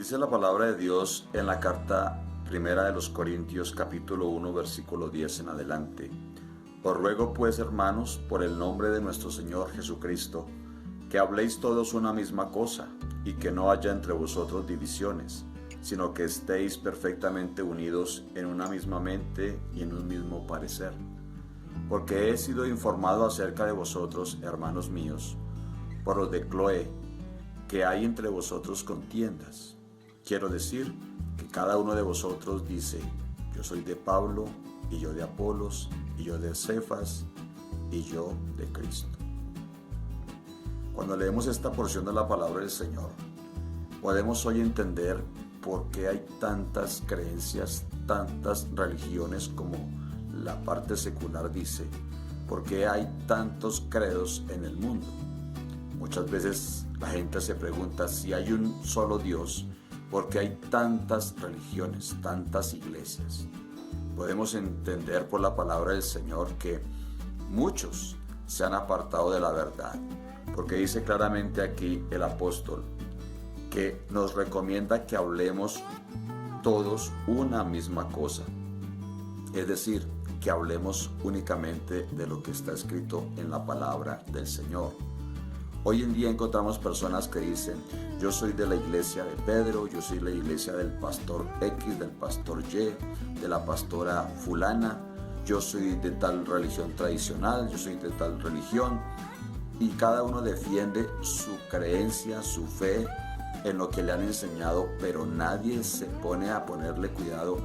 Dice la palabra de Dios en la carta primera de los Corintios, capítulo 1, versículo 10 en adelante. Os ruego pues, hermanos, por el nombre de nuestro Señor Jesucristo, que habléis todos una misma cosa, y que no haya entre vosotros divisiones, sino que estéis perfectamente unidos en una misma mente y en un mismo parecer. Porque he sido informado acerca de vosotros, hermanos míos, por los de Cloé, que hay entre vosotros contiendas. Quiero decir que cada uno de vosotros dice: yo soy de Pablo, y yo de Apolos, y yo de Cefas, y yo de Cristo. Cuando leemos esta porción de la palabra del Señor, podemos hoy entender por qué hay tantas creencias, tantas religiones, como la parte secular dice, por qué hay tantos credos en el mundo. Muchas veces la gente se pregunta si hay un solo Dios, ¿por qué hay tantas religiones, tantas iglesias? Podemos entender por la palabra del Señor que muchos se han apartado de la verdad, porque dice claramente aquí el apóstol que nos recomienda que hablemos todos una misma cosa, es decir, que hablemos únicamente de lo que está escrito en la palabra del Señor. Hoy en día encontramos personas que dicen: yo soy de la iglesia de Pedro, yo soy de la iglesia del pastor X, del pastor Y, de la pastora fulana, yo soy de tal religión tradicional, yo soy de tal religión, y cada uno defiende su creencia, su fe en lo que le han enseñado, pero nadie se pone a ponerle cuidado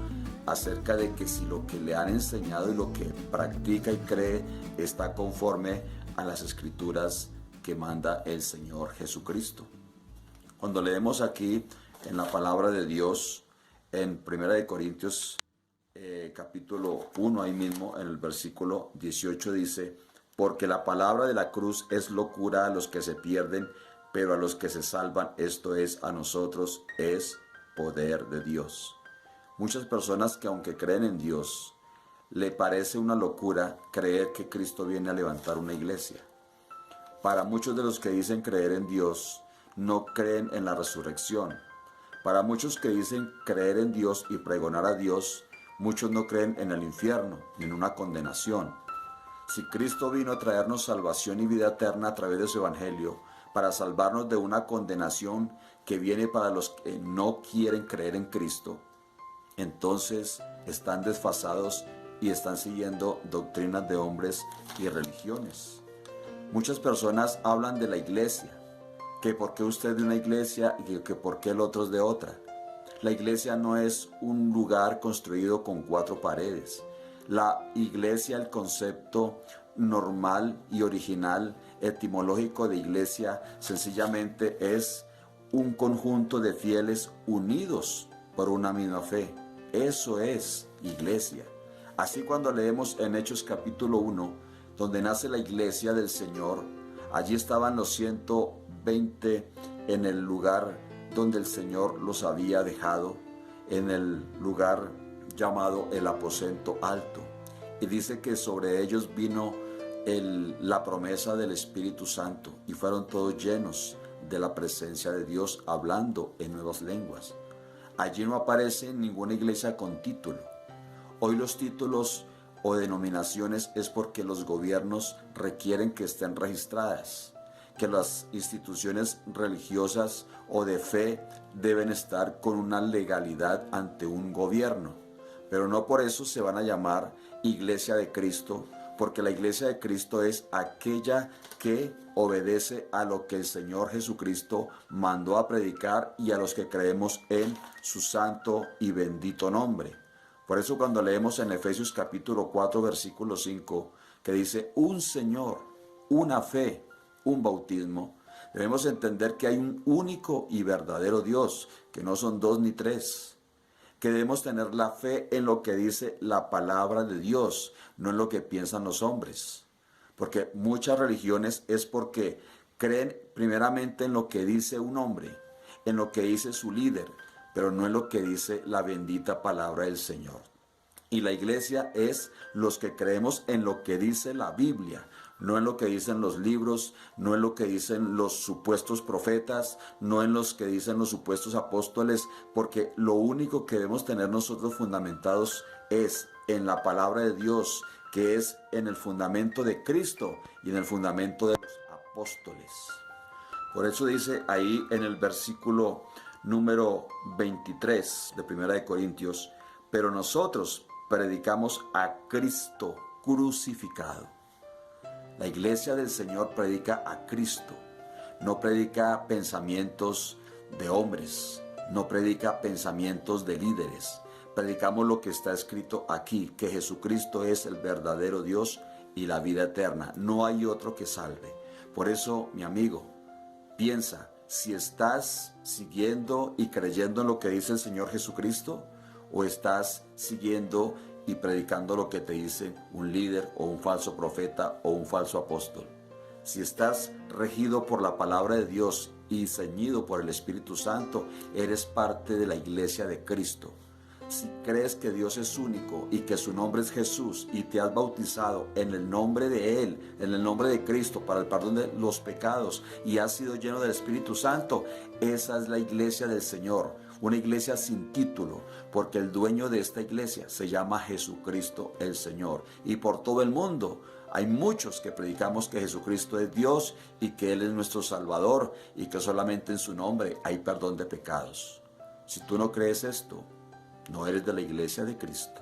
acerca de que si lo que le han enseñado y lo que practica y cree está conforme a las escrituras que manda el Señor Jesucristo. Cuando leemos aquí en la palabra de Dios en 1 Corintios capítulo 1, ahí mismo en el versículo 18 dice: porque la palabra de la cruz es locura a los que se pierden, pero a los que se salvan, esto es, a nosotros, es poder de Dios. Muchas personas que, aunque creen en Dios, le parece una locura creer que Cristo viene a levantar una iglesia. Para muchos de los que dicen creer en Dios, no creen en la resurrección. Para muchos que dicen creer en Dios y pregonar a Dios, muchos no creen en el infierno, ni en una condenación. Si Cristo vino a traernos salvación y vida eterna a través de su evangelio, para salvarnos de una condenación que viene para los que no quieren creer en Cristo, entonces están desfasados y están siguiendo doctrinas de hombres y religiones. Muchas personas hablan de la iglesia, que por qué usted es de una iglesia y que por qué el otro es de otra. La iglesia no es un lugar construido con 4 paredes. La iglesia, el concepto normal y original, etimológico de iglesia, sencillamente es un conjunto de fieles unidos por una misma fe. Eso es iglesia. Así, cuando leemos en Hechos capítulo 1, donde nace la iglesia del Señor, allí estaban los 120 en el lugar donde el Señor los había dejado, en el lugar llamado el aposento alto. Y dice que sobre ellos vino la promesa del Espíritu Santo, y fueron todos llenos de la presencia de Dios, hablando en nuevas lenguas. Allí no aparece ninguna iglesia con título. Hoy los títulos o denominaciones es porque los gobiernos requieren que estén registradas, que las instituciones religiosas o de fe deben estar con una legalidad ante un gobierno, pero no por eso se van a llamar Iglesia de Cristo, porque la Iglesia de Cristo es aquella que obedece a lo que el Señor Jesucristo mandó a predicar y a los que creemos en su santo y bendito nombre. Por eso, cuando leemos en Efesios capítulo 4, versículo 5, que dice: un Señor, una fe, un bautismo, debemos entender que hay un único y verdadero Dios, que no son 2 ni 3, que debemos tener la fe en lo que dice la palabra de Dios, no en lo que piensan los hombres. Porque muchas religiones es porque creen primeramente en lo que dice un hombre, en lo que dice su líder, pero no en lo que dice la bendita palabra del Señor. Y la iglesia es los que creemos en lo que dice la Biblia, no en lo que dicen los libros, no en lo que dicen los supuestos profetas, no en los que dicen los supuestos apóstoles, porque lo único que debemos tener nosotros fundamentados es en la palabra de Dios, que es en el fundamento de Cristo y en el fundamento de los apóstoles. Por eso dice ahí en el versículo número 23 de 1 de Corintios, pero nosotros predicamos a Cristo crucificado. La iglesia del Señor predica a Cristo, no predica pensamientos de hombres, no predica pensamientos de líderes. Predicamos lo que está escrito aquí, que Jesucristo es el verdadero Dios y la vida eterna. No hay otro que salve. Por eso, mi amigo, piensa si estás siguiendo y creyendo en lo que dice el Señor Jesucristo, o estás siguiendo y predicando lo que te dice un líder o un falso profeta o un falso apóstol. Si estás regido por la palabra de Dios y ceñido por el Espíritu Santo, eres parte de la iglesia de Cristo. Si crees que Dios es único y que su nombre es Jesús y te has bautizado en el nombre de Él, en el nombre de Cristo para el perdón de los pecados y has sido lleno del Espíritu Santo, esa es la iglesia del Señor, una iglesia sin título, porque el dueño de esta iglesia se llama Jesucristo el Señor. Y por todo el mundo hay muchos que predicamos que Jesucristo es Dios y que Él es nuestro Salvador y que solamente en su nombre hay perdón de pecados. Si tú no crees esto, no eres de la iglesia de Cristo.